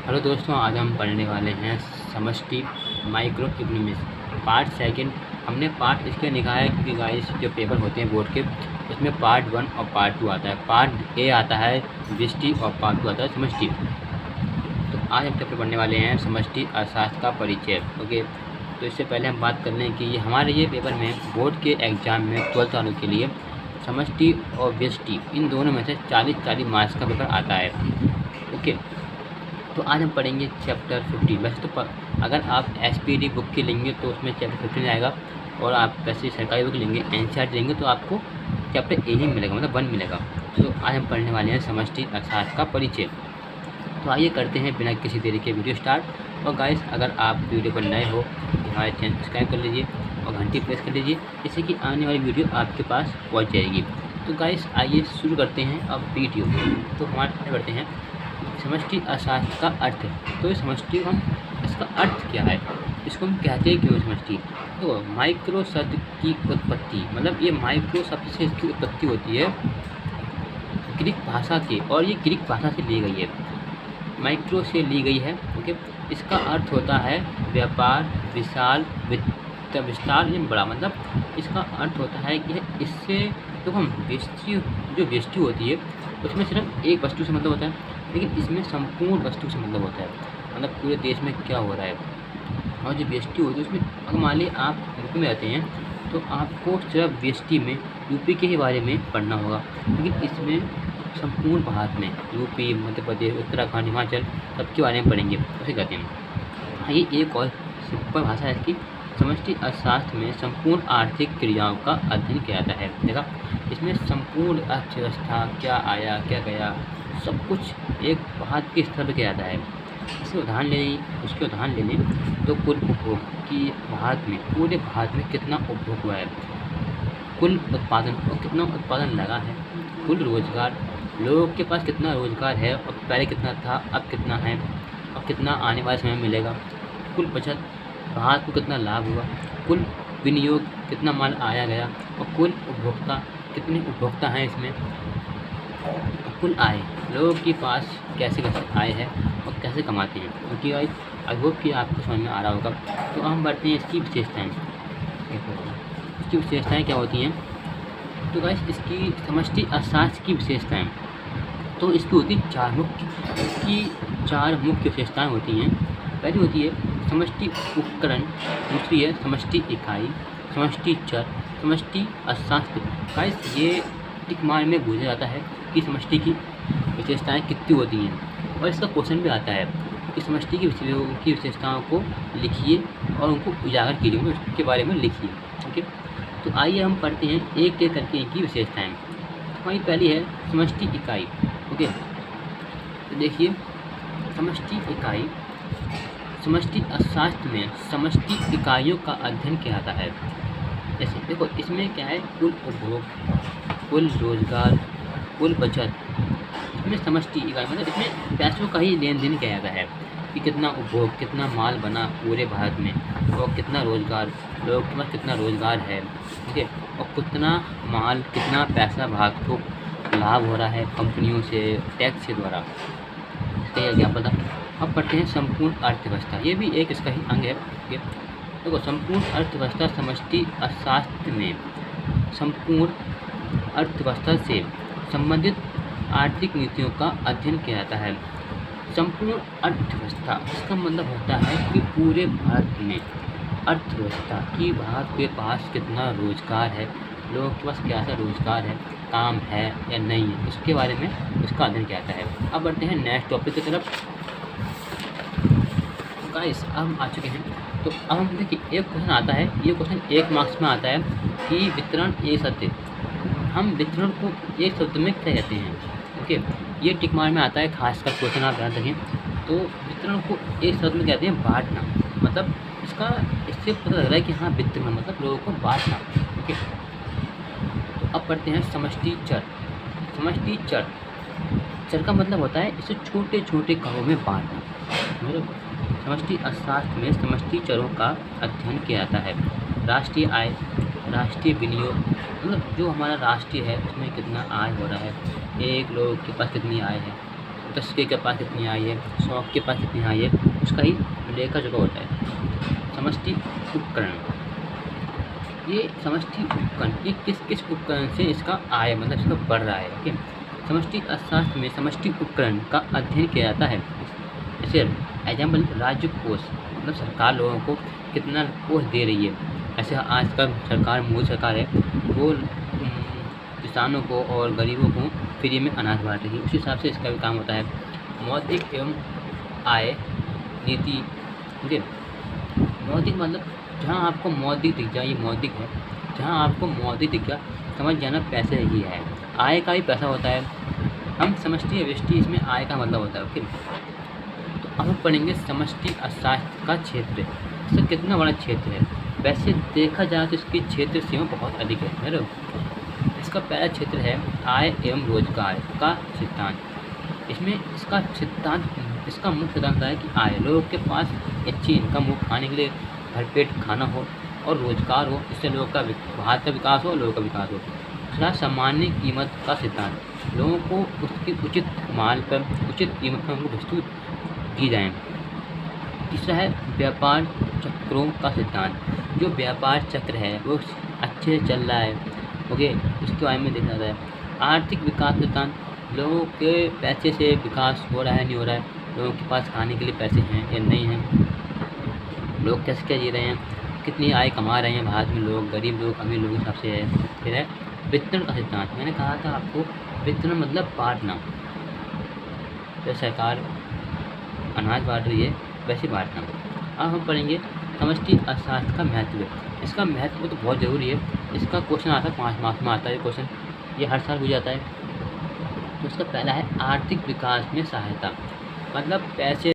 Hello दोस्तों, आज हम पढ़ने वाले हैं समष्टि माइक्रो इकोनॉमिक्स पार्ट सेकंड। हमने पार्ट इसलिए लिखा है क्योंकि गाइस जो पेपर होते हैं बोर्ड के उसमें पार्ट 1 और पार्ट 2 आता है। पार्ट ए आता है व्यष्टि और पार्ट 2 आता है समष्टि। तो आज हम चैप्टर पढ़ने वाले हैं समष्टि अर्थशास्त्र का परिचय। ओके, तो इससे पहले हम बात कर लें कि हमारे ये पेपर में बोर्ड के एग्ज़ाम में 12th वालों के लिए समष्टि और व्यष्टि इन दोनों में से 40-40 मार्क्स का पेपर आता है। ओके, तो आज हम पढ़ेंगे चैप्टर 15। वैसे तो अगर आप SPD बुक की लेंगे तो उसमें चैप्टर 15 आएगा, और आप वैसे सरकारी बुक लेंगे NCERT लेंगे तो आपको चैप्टर ए ही मिलेगा, मतलब 1 मिलेगा। तो आज हम पढ़ने वाले हैं समष्टि अर्थशास्त्र का परिचय। तो आइए करते हैं बिना किसी देरी के वीडियो स्टार्ट। और गाइस, अगर आप वीडियो पर नए हो तो हमारे चैनल सब्सक्राइब कर लीजिए और घंटी प्रेस कर लीजिए, जिससे कि आने वाली वीडियो आपके पास पहुँच जाएगी। तो गाइस आइए शुरू करते हैं अब वीडियो। तो हमारे बढ़ते हैं समष्टि अर्थशास्त्र का अर्थ। तो ये समष्टि हम इसका अर्थ क्या है, इसको हम कहते हैं क्यों समष्टि। तो माइक्रो शब्द की उत्पत्ति, मतलब ये माइक्रो शब्द से इसकी उत्पत्ति होती है ग्रीक भाषा के, और ये ग्रीक भाषा से ली गई है, माइक्रो से ली गई है। ओके, इसका अर्थ होता है व्यापार, विशाल, विस्तार या बड़ा। मतलब इसका अर्थ होता है कि इससे तो हम जो व्यष्टि होती है उसमें सिर्फ एक वस्तु से मतलब होता है, लेकिन इसमें संपूर्ण वस्तु से मतलब होता है, मतलब पूरे देश में क्या हो रहा है। और जो व्यष्टि होती है उसमें अगर मान लीजिए आप यूपी में रहते हैं तो आपको सिर्फ व्यष्टि में यूपी के ही बारे में पढ़ना होगा, लेकिन इसमें संपूर्ण भारत में यूपी, मध्य प्रदेश, उत्तराखंड, हिमाचल सबके बारे में पढ़ेंगे, उसे कहते हैं। ये एक और सिंपल भाषा है इसकी। समष्टि अर्थशास्त्र में संपूर्ण आर्थिक क्रियाओं का अध्ययन किया जाता है। देखा, इसमें संपूर्ण अर्थव्यवस्था क्या आया क्या गया सब कुछ एक भारत के स्तर पर किया जाता है। इसके उदाहरण ले लें तो कुल उपभोग की भारत में, पूरे भारत में कितना उपभोग हुआ है, कुल उत्पादन और कितना उत्पादन लगा है, कुल रोजगार, लोगों के पास कितना रोजगार है और पहले कितना था अब कितना है और कितना आने वाले समय में मिलेगा, कुल बचत, भारत को कितना लाभ हुआ, कुल विनियोग, कितना माल आया गया, और कुल उपभोक्ता, कितने उपभोक्ता हैं इसमें, कुल आय, लोगों के पास कैसे आय है और कैसे कमाते हैं। क्योंकि आई होप कि आपको समझ में आ रहा होगा। तो हम बढ़ते हैं इसकी विशेषताएँ। इसकी विशेषताएँ क्या होती हैं, तो गाइस इसकी समष्टि अर्थशास्त्र की विशेषताएँ, तो इसकी होती हैं चार मुख्य विशेषताएँ होती हैं। पहली होती है समष्टि उपकरण, दूसरी है समष्टि इकाई, समष्टि चर, समष्टि अर्थशास्त्र। गाइस ये टिक मार में पूछा जाता है कि समष्टि की विशेषताएँ कितनी होती हैं, और इसका क्वेश्चन भी आता है कि समष्टि की विशेषताओं को लिखिए और उनको उजागर कीजिए, उसके बारे में लिखिए। ओके, तो आइए हम पढ़ते हैं एक एक करके इनकी विशेषताएँ। हमारी पहली है समष्टि इकाई। ओके, तो देखिए समष्टि इकाई, समष्टि अर्थशास्त्र में समष्टि इकाइयों का अध्ययन किया जाता है। जैसे देखो इसमें क्या है, कुल उपभोग, कुल रोजगार, कुल बचत, इसमें समष्टि इकाई मतलब इसमें पैसों का ही लेन देन किया जाता है कि कितना उपभोग, कितना माल बना पूरे भारत में, और कितना रोजगार, लोगों के पास कितना रोजगार है, ठीक है, और कितना माल, कितना पैसा भारत को लाभ हो रहा है कंपनियों से, टैक्स के द्वारा, इसका क्या पता। अब पढ़ते हैं संपूर्ण अर्थव्यवस्था, ये भी एक इसका ही अंग है। देखो संपूर्ण अर्थव्यवस्था समष्टि अर्थशास्त्र में संपूर्ण अर्थव्यवस्था से संबंधित आर्थिक नीतियों का अध्ययन किया जाता है। संपूर्ण अर्थव्यवस्था इसका मतलब होता है कि पूरे भारत में अर्थव्यवस्था की, भारत के पास कितना रोजगार है, लोगों के पास कैसा रोजगार है, काम है या नहीं है, उसके बारे में उसका अध्ययन किया जाता है। अब बढ़ते हैं नेक्स्ट टॉपिक की तरफ। गाइस अब हम आ चुके हैं, तो अब हम देखिए एक क्वेश्चन आता है, ये क्वेश्चन 1 मार्क्स में आता है कि वितरण एक शब्द, हम वितरण को एक शब्द में क्या कहते हैं। ओके, ये टिक मार में आता है, खासकर क्वेश्चन आप ध्यान रखें। तो वितरण को एक शब्द में कहते हैं बांटना, मतलब इससे पता लग रहा है कि हाँ वितरण मतलब लोगों को बांटना। ओके, तो अब पढ़ते हैं समष्टि चर। समष्टि चर का मतलब होता है इसे छोटे छोटे कणों में बांटना। मतलब समष्टि अर्थशास्त्र में समष्टि चरों का अध्ययन किया जाता है। राष्ट्रीय आय, राष्ट्रीय विनियोग, मतलब जो हमारा राष्ट्रीय है उसमें कितना आय हो रहा है, एक लोग के पास कितनी आय है, 10 के पास कितनी आई है, 100 के पास कितनी आई है, उसका ही लेखा जोखा होता है। समष्टि उपकरण, ये समष्टि उपकरण ये किस किस उपकरण से इसका आय मतलब इसका बढ़ रहा है। ओके, समष्टि अर्थशास्त्र में समष्टि उपकरण का अध्ययन किया जाता है। जैसे एग्जाम्पल राज्य कोष, मतलब सरकार लोगों को कितना कोष दे रही है। ऐसे आजकल सरकार मोदी सरकार है वो किसानों को और गरीबों को फ्री में अनाज बांट रही है, उस हिसाब से इसका भी काम होता है। मौद्रिक एवं आय नीति, ठीक है। मौद्रिक मतलब जहाँ आपको मौद्रिक दिख जाए, ये मौद्रिक है, जहाँ आपको मौद्रिक दिख जाए समझ जाना पैसे ही है। आय का भी पैसा होता है। हम समष्टि या व्यष्टि, इसमें आय का मतलब होता है। ओके, तो अब हम पढ़ेंगे समष्टि अर्थशास्त्र का क्षेत्र, इसका कितना बड़ा क्षेत्र है। वैसे देखा जाए तो इसकी क्षेत्र सीमा बहुत अधिक है ना। इसका पहला क्षेत्र है आय एवं रोजगार का सिद्धांत। इसमें इसका सिद्धांत, इसका मुख्य सिद्धांत है कि आय, लोगों के पास अच्छी इनकम हो, खाने के लिए भरपेट खाना हो और रोजगार हो, इससे लोगों का भारत का विकास हो, लोगों का विकास हो। दूसरा सामान्य कीमत का सिद्धांत, लोगों को उसकी उचित माल पर उचित कीमत पर उनको वस्तु दी जाए। तीसरा है व्यापार चक्रों का सिद्धांत, जो व्यापार चक्र है वो अच्छे से चल रहा है, ओके, उसके बारे में देखा जाता है। आर्थिक विकास सिद्धांत, लोगों के पैसे से विकास हो रहा है नहीं हो रहा है, लोगों के पास खाने के लिए पैसे हैं या नहीं हैं, लोग कैसे क्या जी रहे हैं, कितनी आय कमा रहे हैं भारत में लोग, गरीब लोग, अमीर लोग हिसाब से है। फिर है वितरण का सिद्धांत, मैंने कहा था आपको वितरण मतलब बांटना, तो सरकार अनाज बांट रही है वैसे बांटना। अब हम पढ़ेंगे समष्टि अर्थशास्त्र का महत्व। इसका महत्व तो बहुत ज़रूरी है, इसका क्वेश्चन आता है 5 मार्क्स में आता है क्वेश्चन, ये हर साल हो जाता है। तो इसका पहला है आर्थिक विकास में सहायता, मतलब पैसे